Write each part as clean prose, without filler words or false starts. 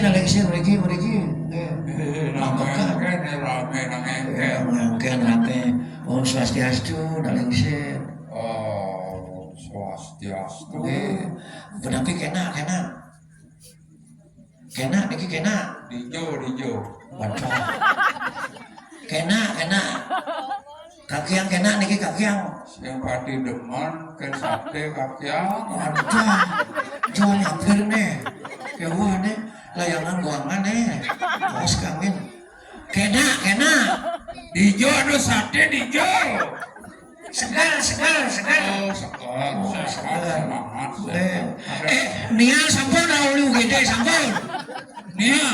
nalengsir mriki. Rame. Om Swastiastu nalengsir. Oh, Swastiastu. Tapi kena. Niki kena. Dijo. Waduh. Kena. Kakiang kena niki kakiang. Yang pati demen ke sate kakiang. Waduh. Jual hampir nih. Kewa nih. Layangan guangan nih. Bos kawin. Kena. Dijo anu sate dijo. Segar. Oh, segar. Nia sampun dahulu gede sampun. Nia.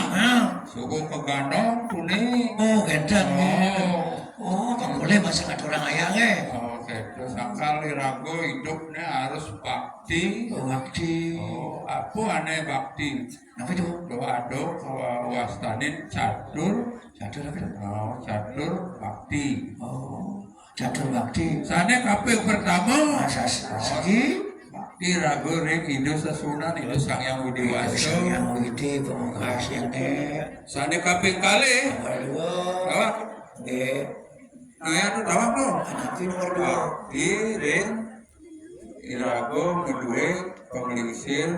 Suku kegandong kuning. Oh, gendang. Oh, kamu boleh masih ada orang ayang Gitu. Sakali rago hidupnya harus bakti. Bakti. Apa aneh bakti? Apa itu? Doa wastanin catur apa itu? Catur bakti. Catur bakti. Sana kaping pertama. Sagi. Bakti rago ring hidup sesunan itu sang yang widi waso. Sang yang widi pemukas yang Sana kaping kali. Awak. Ayah tu tawak tu. Nanti nomor 2. Bakti ring irago kedua pengelisir.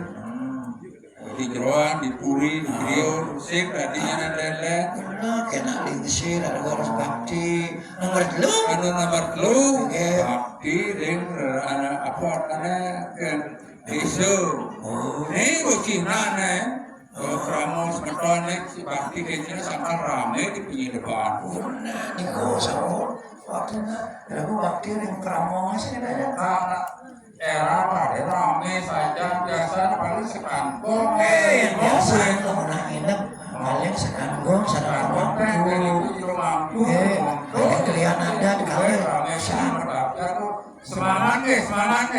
Di jeroan, di puri, di griun, musik, tadinya lele. Kena lingsir, ada harus bakti. Nomor 3. Nomor 3. Bakti ring anak apa kan isu. Ini bocina nih. Kramo semeton si bakti kayaknya sama rame di pinggir depan. Ini kau sama. Aku bakti ring kramo masih ada. Era pada rame saja biasa paling sekantong. Yang biasa itu orang hidup paling sekantong sedang mampu. Paling kalian ada di kalian. Semangat deh. Semangat.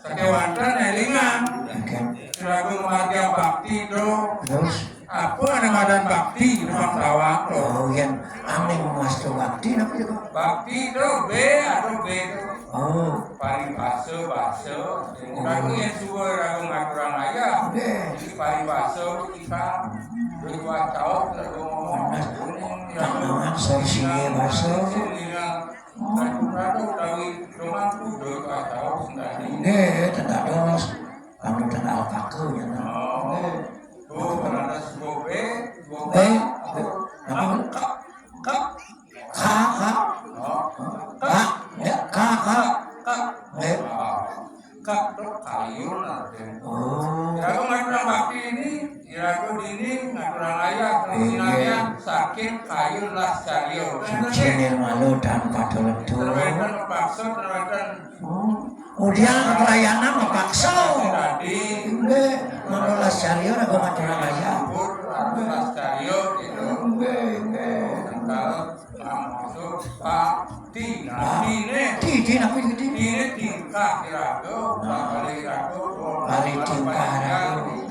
Sekewantan elingan. Ragu marga bakti do. Terus apa ada bakti di bang tawak do. Yang aneh mas do bakti apa itu? Bakti do B atau B do. Paling baso. Ragu yang suka ragu ngaturang ayah. Jadi paling baso kita dua tahun ragu ngomong. Tangan sorsinya baso. Ragu tahu rumah kudo atau sendiri. Tidak dos. Kamu dan alpaku ya. Karena bobe. Kak kayu Irago ngaturang bakti ini, irago dini ngaturang ayah, keinginannya sakit kayu las cario. Sucinir malu dan padoledu. Terwaitan mepaksa, Kemudian pelayanan mepaksa. Tadi Malu las cario ragu ngaturang ayah. Las cario gitu. Kalau masuk bakti, Dini apa itu? ini tingkah irago, Balik tingkah ragu.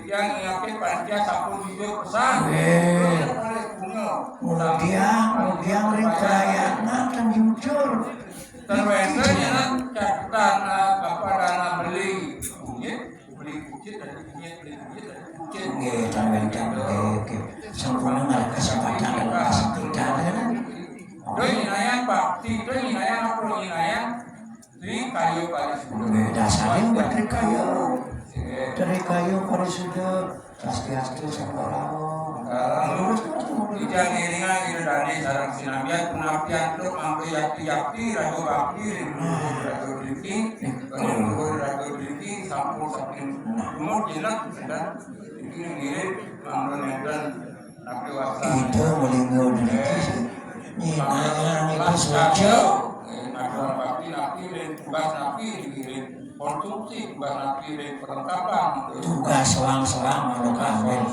yang yakin panitia sapu hidup pesan. Kemudian ring pelayanan dan jujur. Terbiasanya catatan apa dana beli kunyit dari kunyit. Sempurna malah kesempatan dan kesempitan. Doi inayang bakti, doi inayang apa inayang di kayu sebelum. Dasarnya buat dari kayu pada sudah Swastiastu Sampurawo. Ijang iringan irdani sarang sinamian penapian truk mampu yakti ragu bakti ragu diki sampul samping umur jinak dan ngirit mampu nenten napi wasa Itu melinggo diki nyinayang itu sujo. Nabi bakti napi dan tugas napi dikirim konsumsi tugas napi dan perlengkapan Tugas selang-selang malu kawin.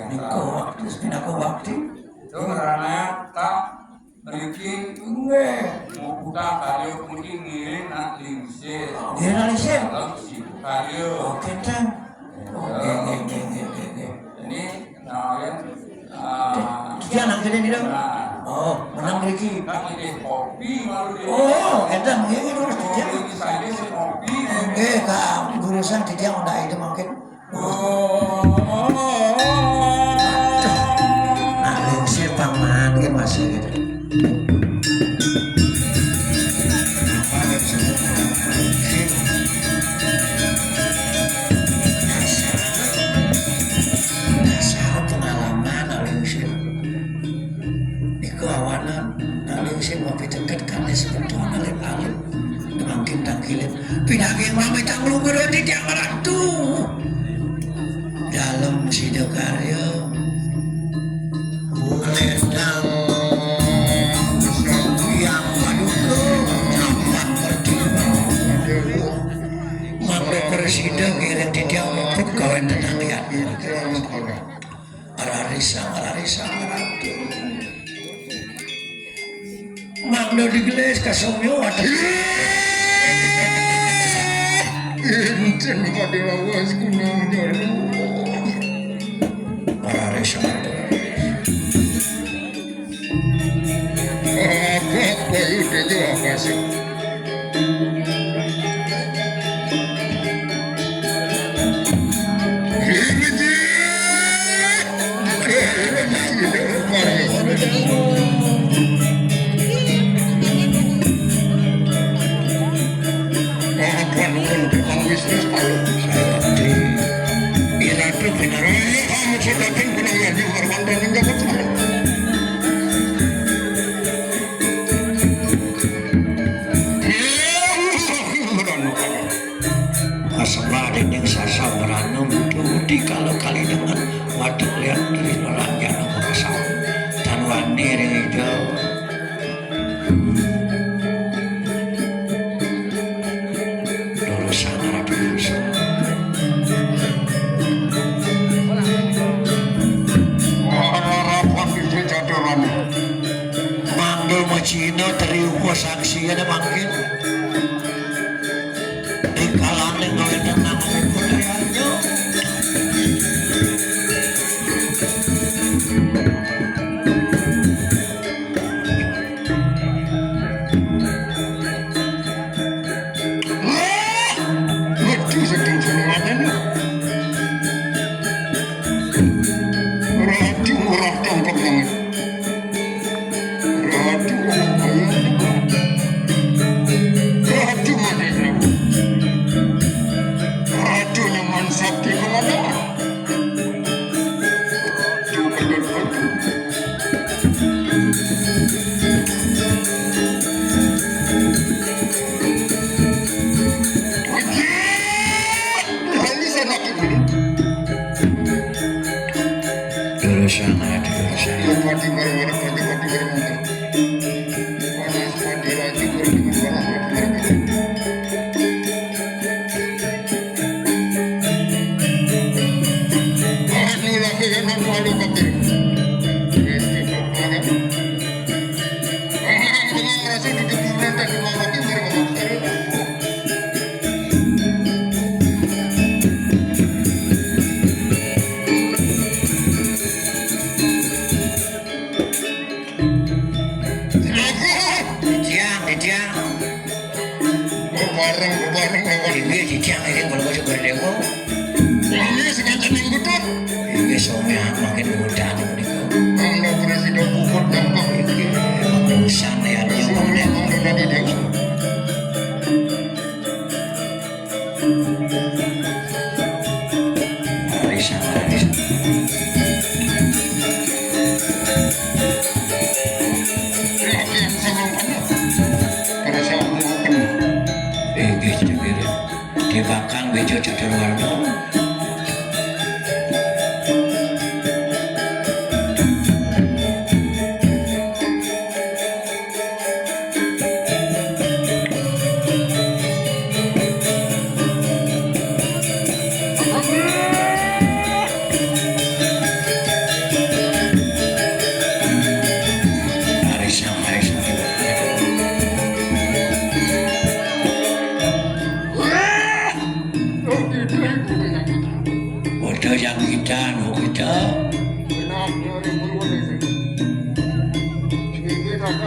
Niko waktu sepinaku bakti. Itu karena tak beriki mau buka kayu mungkin ngirim nak lingsir. Diralisir. Kayu. Oke kan. Oke. Ini namanya. Dia anak gede nih dong. Oh, menang Riki. Kan ini kopi malu dia. Oh, edan ini terus dia. Ini saja si kopi. Kak, guru urusan di dia ndak itu mungkin. Nah, lingsir paman kan masih gitu. Dasar pengalaman lingsir. Iku awanan lingsir mau deket kali sebetulnya alim-alim. Mungkin tangkilin pindah mami tanglung berarti tiang ratu dalam sidokaryo uledang yang paduka nampak berdiri mampu persidang yang di tiang luput kawan datang lihat ararisa ratu mangdo digeles kasomyo atas Encen pada lawas kunang jalu. Para resah. Agak bayu dejo apa sih? Asmarin yang sasa meranum di kalau kali dengan waduh lihat dari orang yang merasa dan wanir itu lulusan Arabi lulusan manggil macino teriuku saksi ada manggil di kalangan yang ngawin nama budayanya lucu sedang semuanya ratu murah tangkap banget ratu ratu madina ratu nyaman sakti kemana ratu bener ratu mati baru-baru mati panas mati lagi anu lagi yang malu kapir dengan rasa duduk pemerintah di bawah lagi bareng ini di tiang ini kalau masuk berdemo ini sengaja minggu tuh ini soalnya makin mudah nih kalau presiden pukul gampang ini urusan ya dia mau nanti dia Arisa dibakang bejo jodoh warna Udah yang kita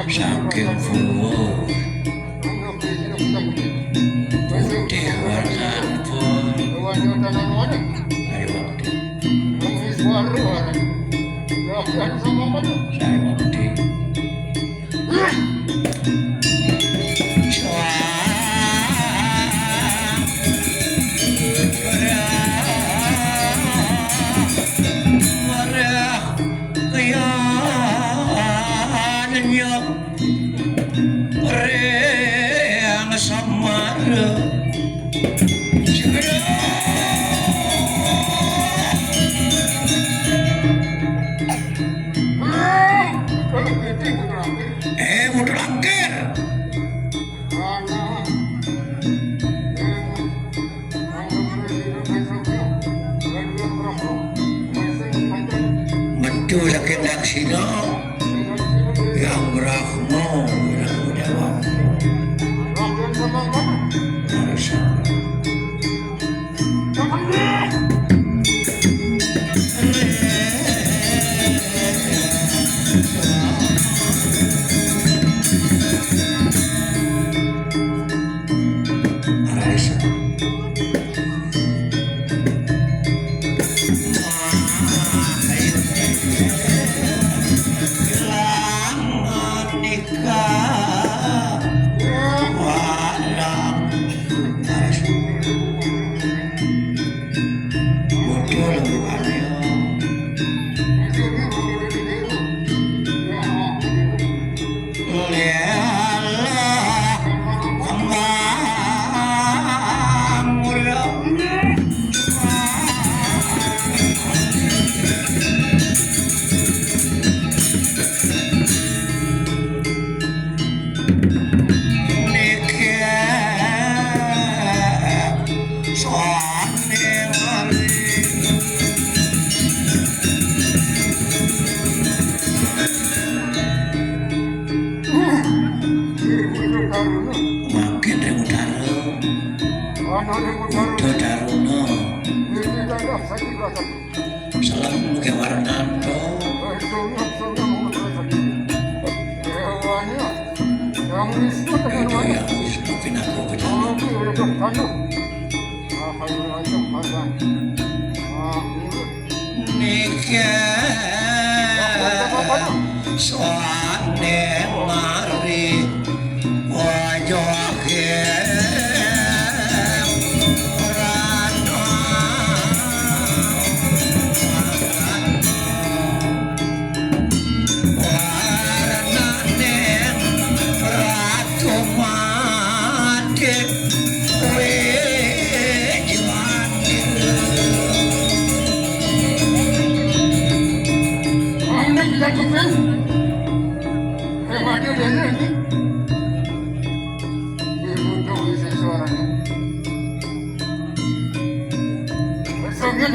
saking full putih warna pun Maju sakit naksina yang berahmu yang dewa harus makin Daruna salam ke Warnando yang Wisnu Pinaku nikah soane mari wajah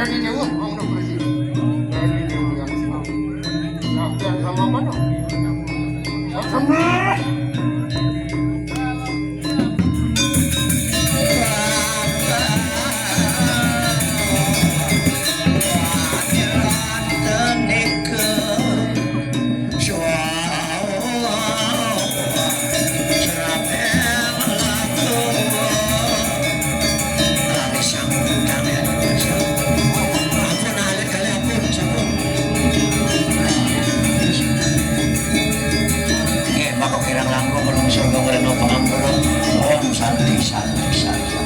dari Dewa, mau bersih dari Dewa yang senang. Nah, sama mana? Sama. Santi saja.